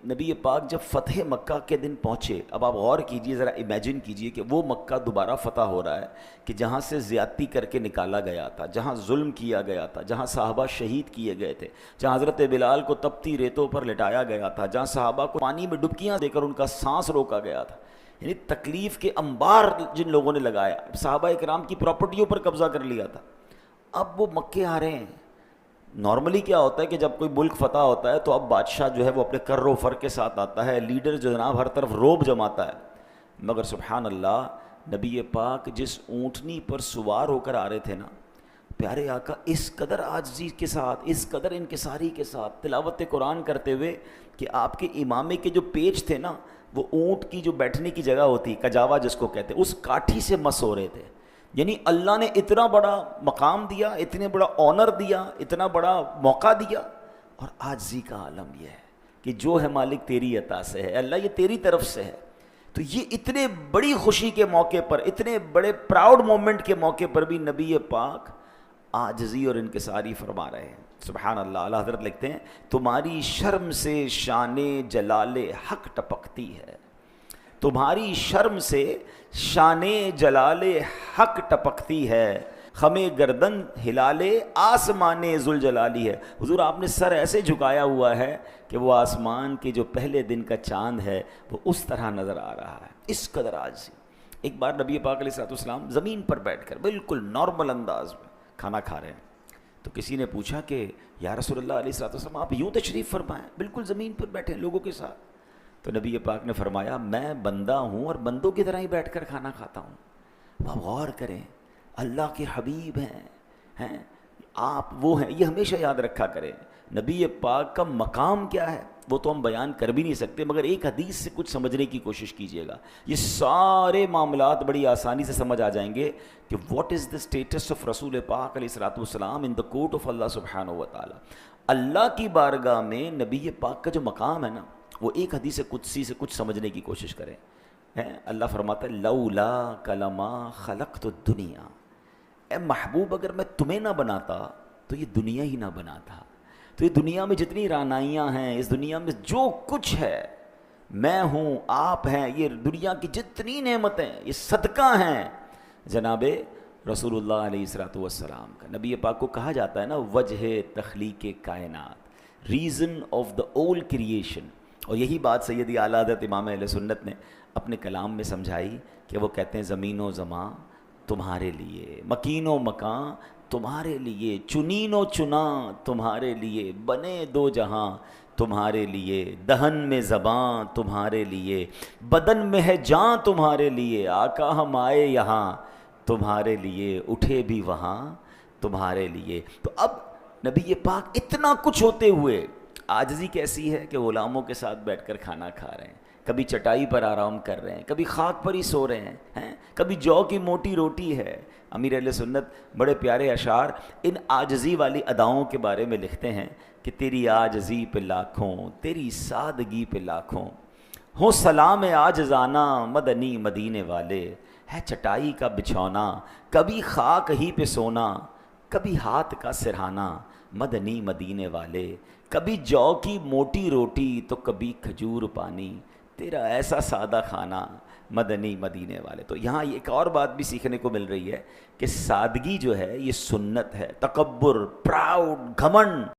نبی پاک جب فتح مکہ کے دن پہنچے، اب آپ غور کیجئے، ذرا امیجن کیجئے کہ وہ مکہ دوبارہ فتح ہو رہا ہے کہ جہاں سے زیادتی کر کے نکالا گیا تھا، جہاں ظلم کیا گیا تھا، جہاں صحابہ شہید کیے گئے تھے، جہاں حضرت بلال کو تپتی ریتوں پر لٹایا گیا تھا، جہاں صحابہ کو پانی میں ڈبکیاں دے کر ان کا سانس روکا گیا تھا، یعنی تکلیف کے انبار جن لوگوں نے لگایا، صحابہ اکرام کی پراپرٹیوں پر قبضہ کر لیا تھا، اب وہ مکے آ رہے ہیں۔ نارملی کیا ہوتا ہے کہ جب کوئی ملک فتح ہوتا ہے تو اب بادشاہ جو ہے وہ اپنے کر و فر کے ساتھ آتا ہے، لیڈر جو جناب ہر طرف روب جماتا ہے، مگر سبحان اللہ نبی پاک جس اونٹنی پر سوار ہو کر آ رہے تھے نا، پیارے آقا اس قدر عاجزی کے ساتھ، اس قدر انکساری کے ساتھ تلاوت قرآن کرتے ہوئے کہ آپ کے امامے کے جو پیچ تھے نا، وہ اونٹ کی جو بیٹھنے کی جگہ ہوتی کجاوا جس کو کہتے ہیں، اس کاٹھی سے مس ہو رہے تھے۔ یعنی اللہ نے اتنا بڑا مقام دیا، اتنے بڑا آنر دیا، اتنا بڑا موقع دیا، اور عاجزی کا عالم یہ ہے کہ جو ہے مالک تیری عطا سے ہے، اللہ یہ تیری طرف سے ہے۔ تو یہ اتنے بڑی خوشی کے موقع پر، اتنے بڑے پراؤڈ مومنٹ کے موقع پر بھی نبی پاک عاجزی اور انکساری فرما رہے ہیں۔ سبحان اللہ۔ اعلیٰ حضرت لکھتے ہیں تمہاری شرم سے شان جلال حق ٹپکتی ہے، تمہاری شرم سے شان جلال حق ٹپکتی ہے، خم گردن ہلالے آسمان ذوالجلالی ہے۔ حضور آپ نے سر ایسے جھکایا ہوا ہے کہ وہ آسمان کے جو پہلے دن کا چاند ہے وہ اس طرح نظر آ رہا ہے، اس قدر عاجزی۔ ایک بار نبی پاک علیہ الصلوۃ والسلام زمین پر بیٹھ کر بالکل نارمل انداز میں کھانا کھا رہے ہیں، تو کسی نے پوچھا کہ یا رسول اللہ علیہ الصلوۃ والسلام آپ یوں تشریف فرمائیں، بالکل زمین پر بیٹھے لوگوں کے ساتھ۔ تو نبی پاک نے فرمایا میں بندہ ہوں اور بندوں کی طرح ہی بیٹھ کر کھانا کھاتا ہوں۔ آپ غور کریں، اللہ کے حبیب ہیں آپ، وہ ہیں، یہ ہمیشہ یاد رکھا کریں۔ نبی پاک کا مقام کیا ہے وہ تو ہم بیان کر بھی نہیں سکتے، مگر ایک حدیث سے کچھ سمجھنے کی کوشش کیجئے گا، یہ سارے معاملات بڑی آسانی سے سمجھ آ جائیں گے کہ what is the status of رسول پاک علیہ الصلوۃ والسلام ان دا کورٹ آف اللہ سبحانہ و تعالی۔ اللہ کی بارگاہ میں نبی پاک کا جو مقام ہے نا، وہ ایک حدیث قدسی سے کچھ سمجھنے کی کوشش کریں۔ اللہ فرماتا ہے لولا کلما خلقت الدنیا، اے محبوب اگر میں تمہیں نہ بناتا تو یہ دنیا ہی نہ بناتا۔ تو یہ دنیا میں جتنی رعنائیاں ہیں، اس دنیا میں جو کچھ ہے، میں ہوں، آپ ہیں، یہ دنیا کی جتنی نعمتیں یہ صدقہ ہیں جناب رسول اللہ علیہ الصلوۃ والسلام کا۔ نبی پاک کو کہا جاتا ہے نا وجہ تخلیق کائنات، ریزن آف دا اول کریشن، اور یہی بات سیدی اعلیٰ حضرت امام اہل سنت نے اپنے کلام میں سمجھائی کہ وہ کہتے ہیں زمین و زماں تمہارے لیے، مکین و مکان تمہارے لیے، چنین و چنا تمہارے لیے، بنے دو جہاں تمہارے لیے، دہن میں زباں تمہارے لیے، بدن میں ہے جاں تمہارے لیے، آقا ہم آئے یہاں تمہارے لیے، اٹھے بھی وہاں تمہارے لیے۔ تو اب نبی پاک اتنا کچھ ہوتے ہوئے عاجزی کیسی ہے کہ غلاموں کے ساتھ بیٹھ کر کھانا کھا رہے ہیں، کبھی چٹائی پر آرام کر رہے ہیں، کبھی خاک پر ہی سو رہے ہیں، کبھی جو کی موٹی روٹی ہے۔ امیر اہل سنت بڑے پیارے اشعار ان عاجزی والی اداؤں کے بارے میں لکھتے ہیں کہ تیری عاجزی پہ لاکھوں، تیری سادگی پہ لاکھوں، ہو سلام عاجزانہ مدنی مدینے والے، ہے چٹائی کا بچھونا کبھی خاک ہی پہ سونا، کبھی ہاتھ کا سرہانا مدنی مدینے والے، کبھی جو کی موٹی روٹی تو کبھی کھجور پانی، تیرا ایسا سادہ کھانا مدنی مدینے والے۔ تو یہاں ایک اور بات بھی سیکھنے کو مل رہی ہے کہ سادگی جو ہے یہ سنت ہے، تکبر، پراؤڈ، گھمنڈ